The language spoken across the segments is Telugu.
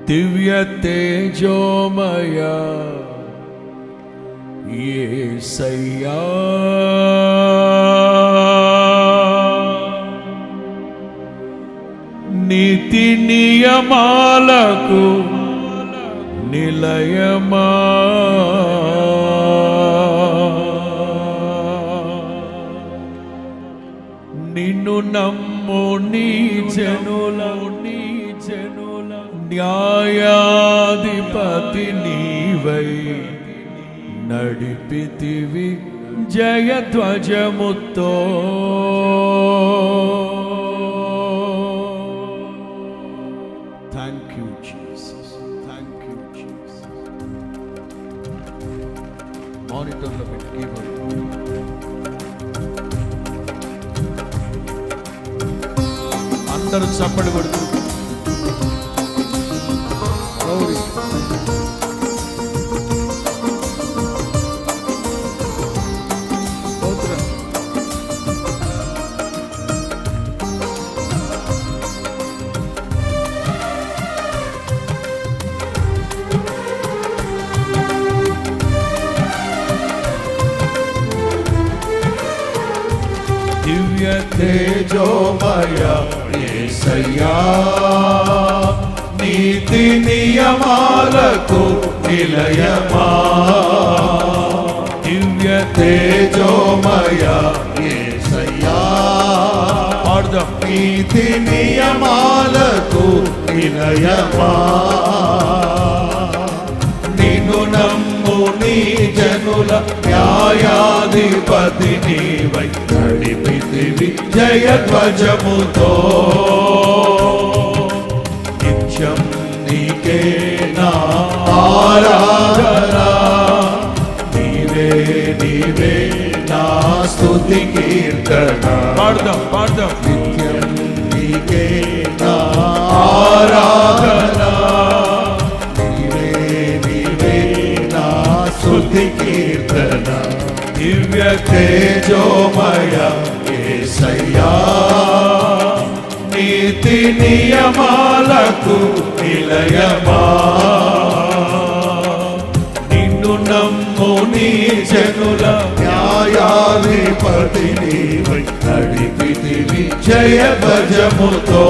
దివ్య తేజోమయ యేసయ్యా, నీతి నియమాలకు నిలయమా, నిన్ను నమ్ము నీ జనుల న్యాయాధిపతి నీవై నడిపితివి జయధ్వజముతో. Thank you Jesus, thank you Jesus. మానిటర్లో పెట్టి అందరూ చప్పటి కొడుతూ దివ్య తేజోమయ యేసయ్యా, నీతి నియమాలకు నిలయమా, దివ్య తేజోమయ యేసయ్యా, నీతి నియమాలకు నిలయమా, నిన్ను నమ్ము నీ జనుల న్యాయాధిపతి నీవై నడిపితివి జయధ్వజముతో. నిత్యం నీకే నా ఆరాధన, నీవే నీవే నా స్తుతి కీర్తన. పాడదాం నిత్యం నీకే నా ఆరాధన, నీవే నీవే నా స్తుతి కీర్తన. దివ్య తేజోమయ యేసయ్యా, నీతి నియమాలకు నిలయమా, నిన్ను నమ్ము నీ జనుల న్యాయాధిపతి నీవై నడిపితివి జయధ్వజముతో.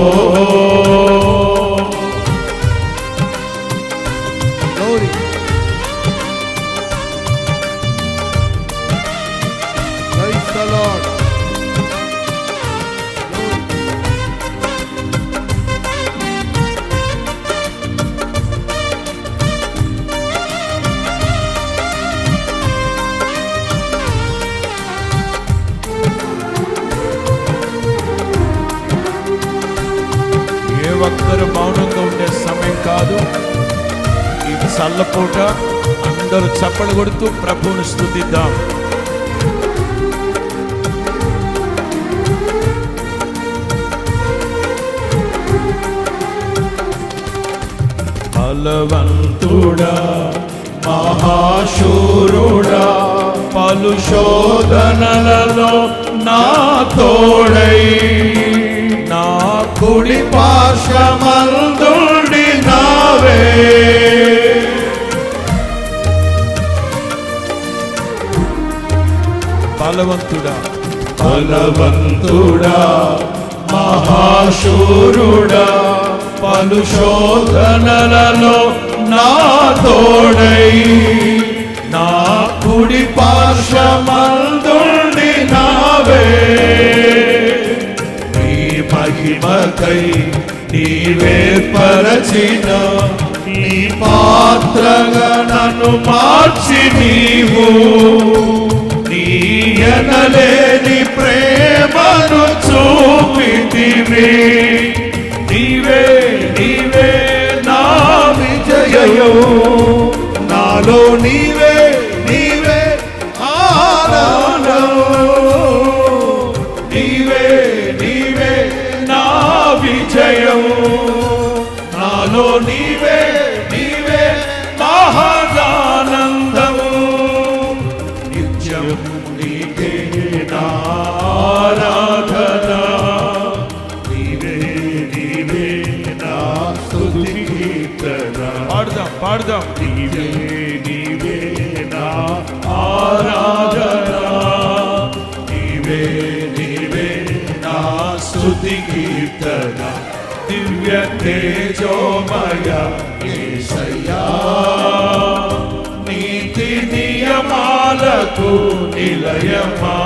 ఒక్కరు మౌనంగా ఉండే సమయం కాదు ఈ చల్లపూట. అందరూ చప్పలు కొడుతూ ప్రభువుని స్తుతిద్దాం. బలవంతుడా మహాశూరుడా, పలు శోధనలలో నా తోడై, నా కుడి పార్శ్వమందుండి నావే, బలవంతుడా బలవంతుడా మహాశూరుడా, పలు శోధనలలో నా తోడై, నా కుడి పార్శ్వమందుండి నావే, మహిమకై నీవేర్పరచిన నీ పాత్రగా నన్ను మార్చి నీవు, నీ ఎనలేని ప్రేమను చూపితివి. నీవే నీవే నా విజయము, నాలో నీవే నీవే ఆనందము, నీవే నీవే నా విజయము, నాలో నీవే నీవే మహానందము. నిత్యం నీకే నా ఆరాధన, నీవే నీవే నా స్తుతి కీర్తన. పాడుదాం. నీవే నీవే నా ఆరాధన, నీవే నీవే నా స్తుతి కీర్తన, దివ్య తేజోమయ యేసయ్యా. నీతి నియమాలకు నిలయమా,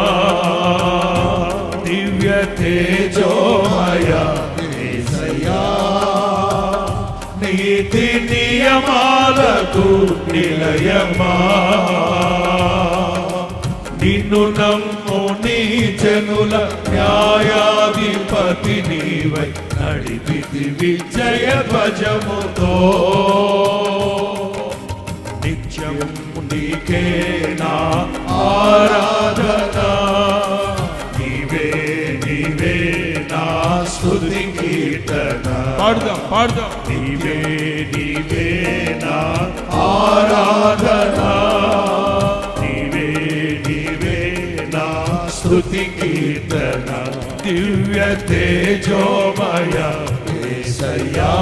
దివ్య తేజోమయ యేసయ్యా. నీతి నియమాలకు నిలయమా, నిన్ను నమ్ము నీ జనుల న్యాయాధిపతి నీవై నడిపితి విజయ ధ్వజముతో. నిత్యం నీకే నా ఆరాధన, నీవే నీవే నా స్తుతి కీర్తన. పాడుదాం పాడుదాం. నీవే నీవే నా ఆరాధన, నీవే నీవే నా స్తుతి కీర్తన, దివ్య తేజోమయ యేసయ్యా.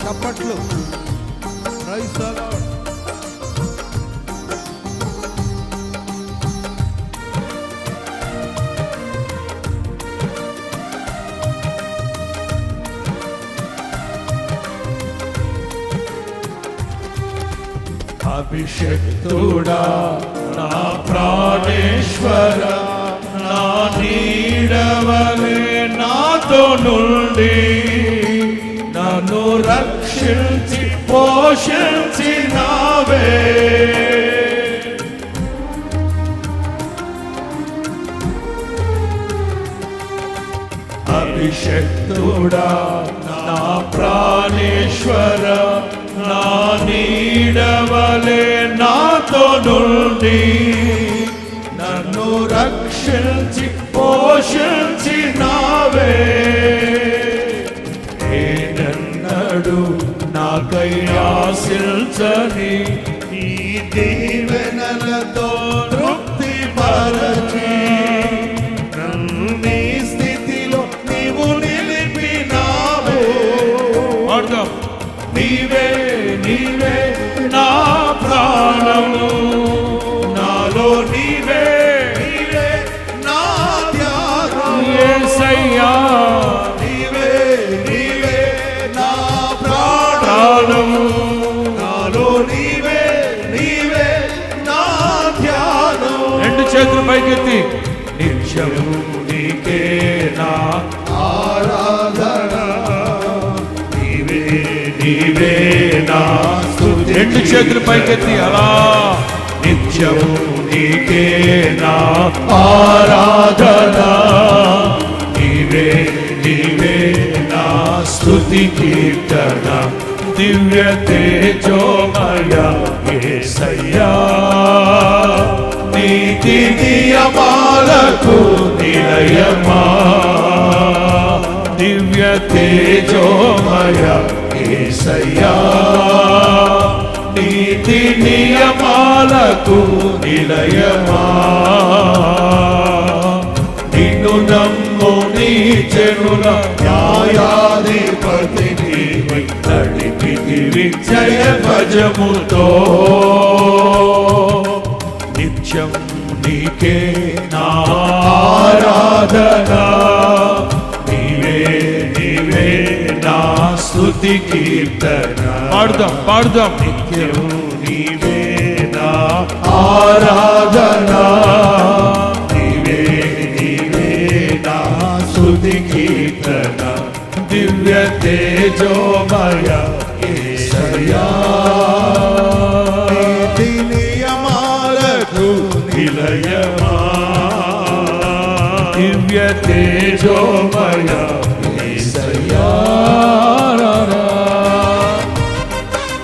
చప్పట్లు. Praise the lord. అభిషక్తుడా నా ప్రాణేశ్వర, నా నీడవలే నాతో నుండి నన్ను రక్షించి పోషించినావే. అభిషక్తుడా నా ప్రాణేశ్వర, నా నీడవలే నాతో నుండి నన్ను రక్షించి పోషించినావే. ఏనన్నడు నాకై ఆశించని నీ దీవెనలతో తృప్తి పరచి, నీ స్థితిలో నీవు నిలిపినావే. నీవే నీవే నా ప్రాణము, నాలో నీవే నీవే నా ధ్యానం యేసయ్యా. నీవే నీవే నా ప్రాణము, నాలో నీవే నీవే నా ధ్యానం. రెండు చేతులు పైకెత్తి. నిత్యము నీకే నా ఆరాధన, నీవే నా స్తుతి. రెండు చేతులు పైకెత్తి అలా. నిత్యము నీకే నా ఆరాధన, నీవే నీవే నా స్తుతి కీర్తన, దివ్య తేజోమయ యేసయ్యా. నీతి నియమాలకు నిలయమా, దివ్య తేజోమయ యేసయ్యా. నీతి నియమాలకు నిలయమా, నిన్ను నమ్ము నీ జనుల న్యాయాధిపతి నీవై నడిపితి విజయ ధ్వజముతో. నిత్యం నీకే నా ఆరాధన, నీవే నీవే నా స్తుతి కీర్తన. పాడుదాం పాడుదాం. నిత్యం నీవే నా ఆరాధన, నీవే నీవే నా స్తుతి కీర్తన, దివ్య తేజోమయ యేసయ్యా. నీతి నియమాలకు నిలయమా, దివ్య తేజోమయ యేసయ్యా.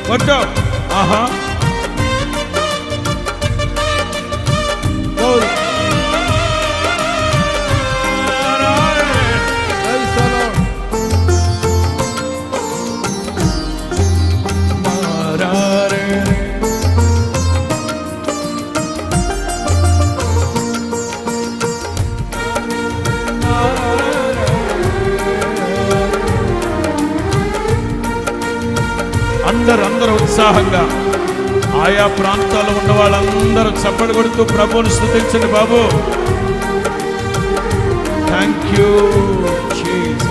కొట్టు. ఆహా. Praise the lord. అందరూ ఉత్సాహంగా ఆయా ప్రాంతాల్లో ఉన్న వాళ్ళందరూ చప్పట్లు కొడుతూ ప్రభువుని స్తుతించండి బాబు. Thank you Jesus.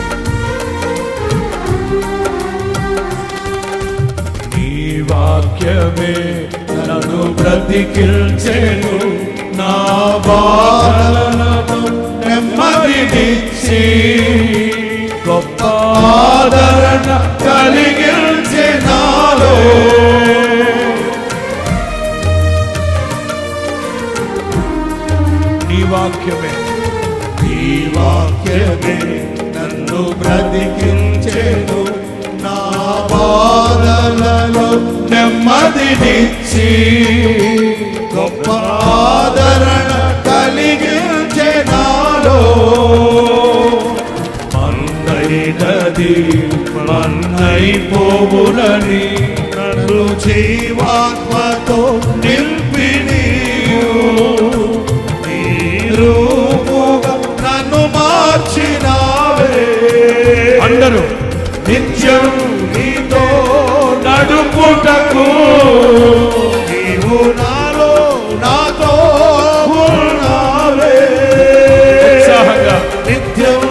నీ వాక్యమే నన్ను బ్రతికించెను, నా బాధలను నెమ్మదినిచ్చి గొప్ప ఆదరణ కలిగించే నాలో. నీ వాక్యమే నన్ను బ్రతికించెను, నా బాధలలో నెమ్మదినిచ్చి గొప్ప ఆదరణ కలిగించే నాలో. మన్నైనది మన్నైపోవునని నన్ను జీవాత్మతో నింపి రూపుగా నన్ను మార్చినావే. అందరూ నిత్యం నీతో నడుపుటకు నీవు నాతో ఉన్నావే. ఉత్సాహంగా నిత్యం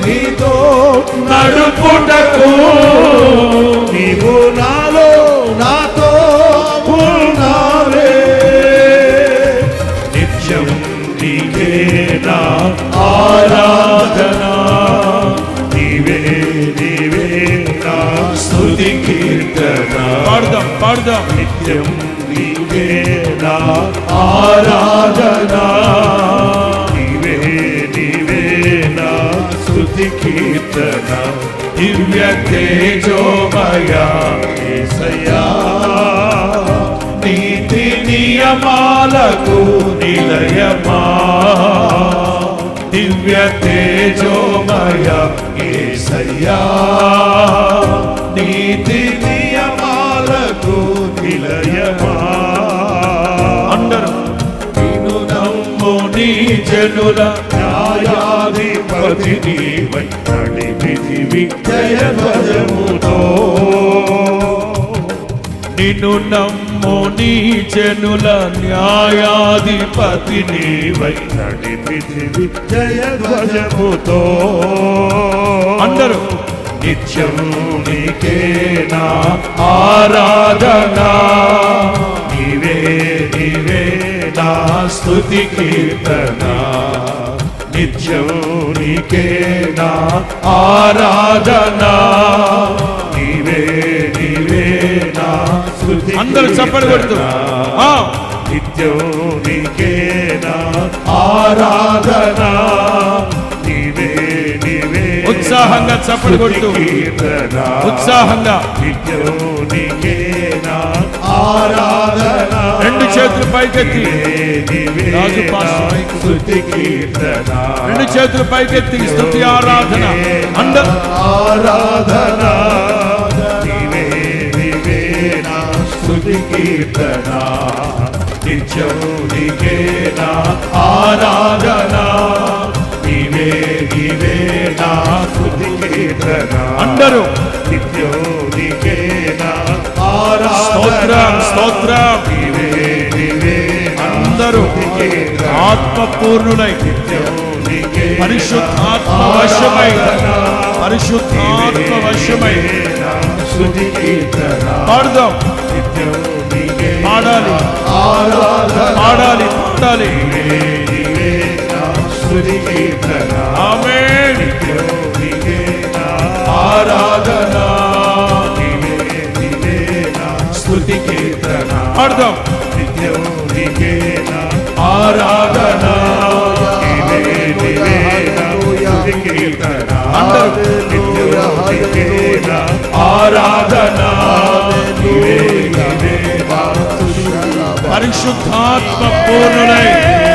నీతో నడుపుటకు నీవు నాతో ఉన్నావే. నిత్యం నీవే నా ఆరాధన, నీవే నా స్తుతి కీర్తన. పాడుదాం. నిత్యం నీవే నా ఆరాధన, నీవే నా స్తుతి కీర్తన. దివ్య తేజోమయ యేసయ్యా, నీతి నియమాలకు నిలయమా. దివ్య తేజోమయ యేసయ్యా, నీతి నియమాలకు నిలయమా. అందరూ నిన్ను నమ్ము నీ జనుల న్యాయాధిపతి నీవై నడిపితివి జయధ్వజముతో. నిన్ను నమ్ము నీ జనుల న్యాయాధిపతి నీవై నడిపితివి జయధ్వజముతో. అందరూ నిత్యం నీకే నా ఆరాధన, నీవే నా స్తుతి కీర్తన. నిత్యం నీకే నా ఆరాధన, నీవే నా స్తుతి. అందరూ చప్పట్లు కొడుతూ నిత్యం నీకే నా ఆరాధన, నీవే ఉత్సాహంగా చప్పట్లు కొడుతూ ఉత్సాహంగా నిత్యం నీకే నా ఆరాధన. రెండు చేతులు పైకెత్తి రాజు స్తుతి కీర్తన. రెండు చేతులు పైకెత్తి స్తుతి ఆరాధన. అందరూ ఆరాధన, నీవే నా స్తుతి కీర్తన. నిత్యం నీకే నా ఆరాధన, నీవే నా స్తుతి కీర్తన. అందరూ నిత్యం నీకే నా ఆరాధన. స్తోత్రం. నీవే అందరూ ఆత్మపూర్ణులై పరిశుద్ధాత్మ వశమై స్తుతి కీర్తన. పాడుదాం. పాడాలి. ఆమేన్. ఆరాధన, స్తుతి కీర్తన. పాడుదాం. ఆరాధన, ఆరాధన, పరిశుద్ధాత్మ పూర్ణులై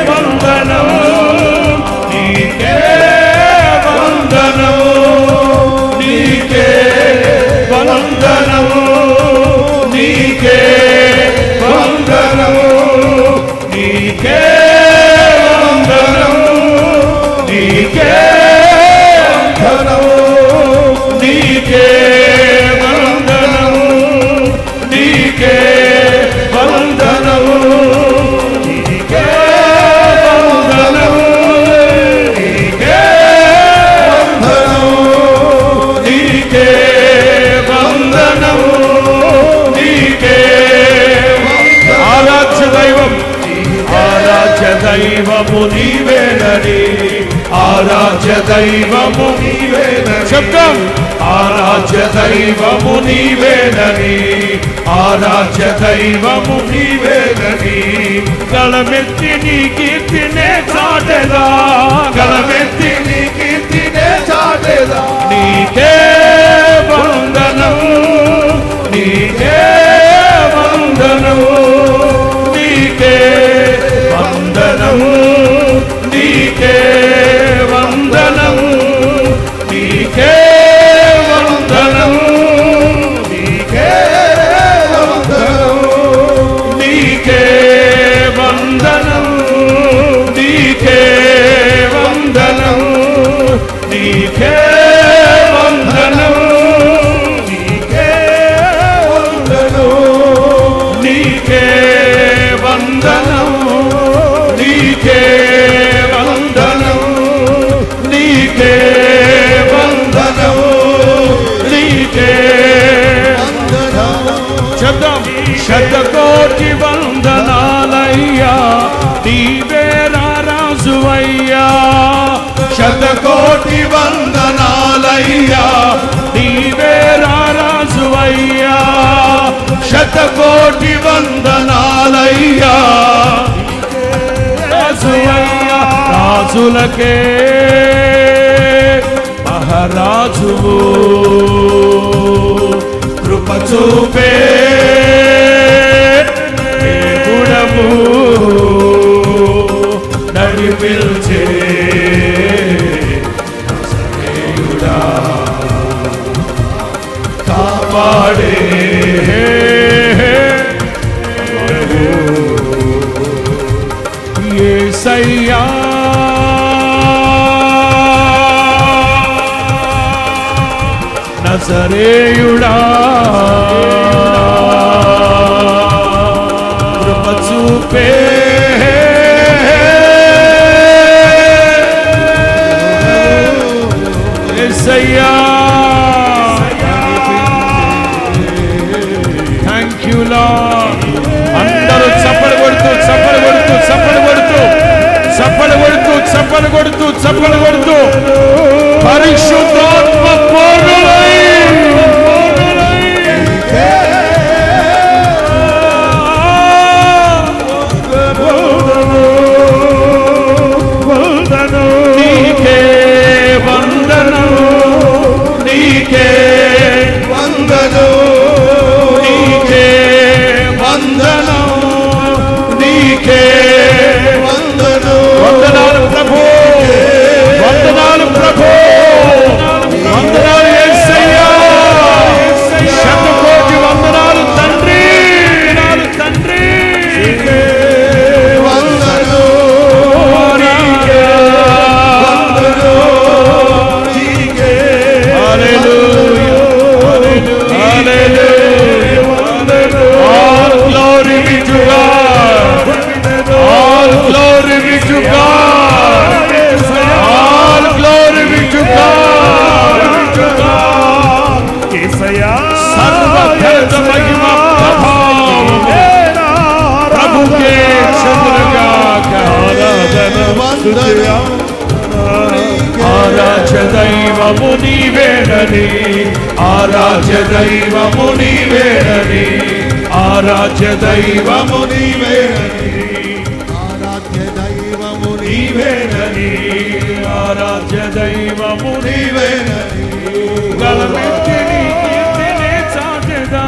వందనం నీకే, వందనం నీకే, వందనం నీకే, వందనం నీకే, వందనం నీకే, వందనం నీకే, వందనం దైవము నీవేనని, శబ్దం, ఆరాధ్య దైవము నీవేనని, ఆరాధ్య దైవము నీవేనని, గళమెత్తి నీ కీర్తినే చాటెదా, గళమెత్తి నీ కీర్తినే చాటెదా, నీకే వందనం, నీకే వందనం, నీకే వందనం, నీకే వందనం, నీకే వందనం, నీకే వందనం, నీకే వందనం, నీకే వందనం, నీకే వందనం, నీకే వందనం, నీకే వందనం, నీకే వందనం, నీకే వందనం, నీకే వందనం. శబ్దం, శతకోటి వందనాలయ్యా, నీవే రాజువయ్యా, శతకోటి వందనాలయ్యా, నీవే రాజువయ్యా, శతకోటి వందనాలయ్యా, రాజువయ్యా, రాజులకే మహారాజువు, కృప చూపే దేవుడవు, నడిపించే నజరేయుడా, కాపాడే యేసయ్యా, నజరేయుడా, కృప చూపే యేసయ్యా, థ్యాంక్ యూ లార్డ్. అందరూ చప్పలు కొడుతూ చప్పలు కొడుతూ చప్పలు కొడుతూ చప్పలు కొడుతూ చప్పలు కొడుతూ చప్పలు కొడుతూ పరిశుద్ధాత్మ పూర్ణులై నీకే వందనం, నీకే వందనం, నీకే వందనం, నీకే వందనం. వందనాలు ప్రభు, వందనాలు ప్రభు, వందనాలు యేసయ్యా, శతకోటి వందనాలు తండ్రి, తండ్రి, వందనం, నీకే వందనం, నీకే హల్లెలూయా, హల్లెలూయా, వందనం. All glory be to God, all glory be to God, all glory be to God, యేసయ్యా, సర్వఘనత మహిమ ప్రభావం ప్రభుకే చెందునుగాక. ఆరాధ్య దైవము నీవేనని, ఆరాధ్య దైవము నీవేనని, ఆరాధ్య దైవము నీవేనని, ఆరాధ్య దైవము నీవేనని, ఆరాధ్య దైవము నీవేనని, గళమెత్తి నీ కీర్తినే చాటెదా,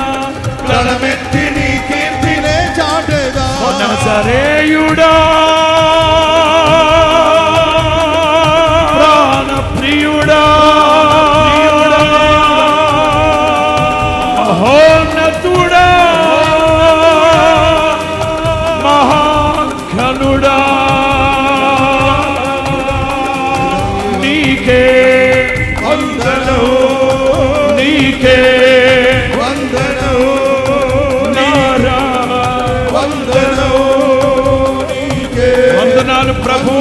గళమెత్తి నీ కీర్తినే చాటెదా, నజరేయుడా, ప్రాణప్రియుడా, మహోన్నతుడా, మహాఘనుడా, నీకే వందనం, నీకే వందనం, నారా వందనం, నీకే వందనాలు ప్రభు,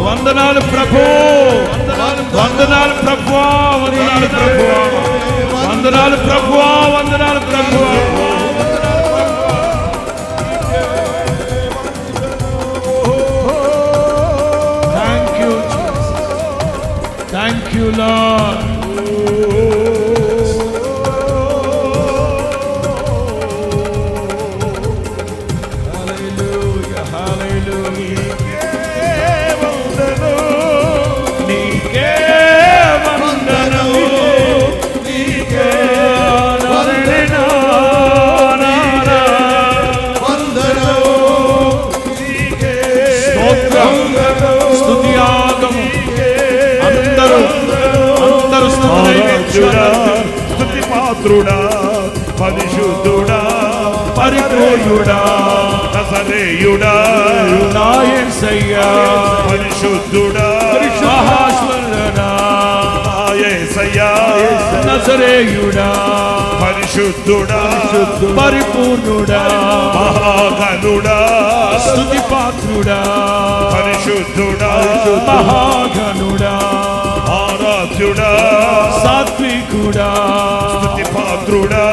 వందనాలు ప్రభు, వందనాలు ప్రభువా, వందనాలు ప్రభువా, వందనాలు ప్రభువా, వందనాలు ప్రభువా. Thank you, Jesus. Thank you Lord. Hallelujah hallelujah. నీకే వందనము, నీకే వందనము, స్తోత్రం స్తుతియాగము. అందరూ స్తుతి పాత్రుడా, పరిశుద్ధుడా, పరిపూర్ణుడా, నజరేయుడా, నా యేసయ్యా, పరిశుద్ధుడా, మహాశ్వరుడా, నా యేసయ్యా, నజరేయుడా, పరిశుద్ధుడా, పరిపూర్ణుడా, మహాగణుడా, స్తుతి పాత్రుడా, పరిశుద్ధుడా, మహాగణుడా, ఆరాధ్యుడా, సాత్వికుడా, స్తుతి పాత్రుడా,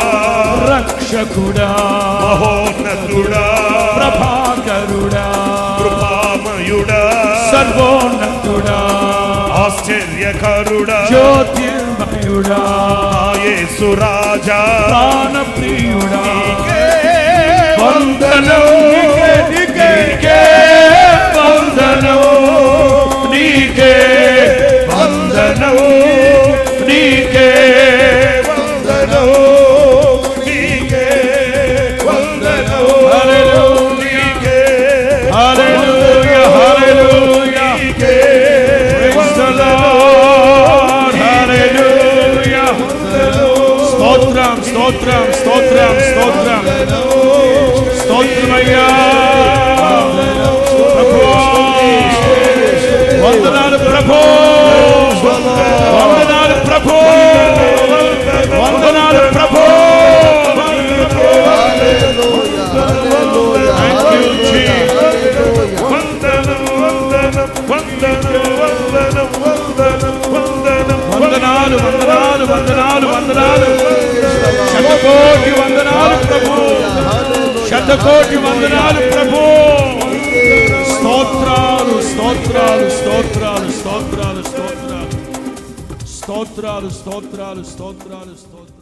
రక్షకుడా, మహోన్నతుడా, ప్రభాకరుడా, కృపామయుడా, సర్వోన్నతుడా, ఆశ్చర్యకరుడా, జ్యోతిర్మయుడా, నా యేసు రాజా, ప్రాణప్రియుడా, వందనం, నీకే వందనం, నీకే వందనం, నీకే వందనం, నీకే వందనం, నీకే హల్లెలూయా హల్లెలూయా. నీకే Praise the Lord. హల్లెలూయా. స్తోత్రం స్తోత్రం స్తోత్రం స్తోత్రం స్తోత్రమయ్యా ప్రభు. వందనాలు ప్రభు, వందనాలు ప్రభు, వందనాలు ప్రభు. Thank you, Jesus. వందనం, వందనం, వందనం, వందనం, వందనం, వందనం, వందనాలు వందనాలు వందనాలు వందనాలు. శతకోటి వందనాలు ప్రభు, శతకోటి వందనాలు ప్రభు. స్తోత్రాలు స్తోత్రాలు స్తోత్రాలు స్తోత్రాలు స్తోత్రాలు స్తోత్రాలు స్తోత్రాలు స్తోత్రాలు స్తోత్రాలు.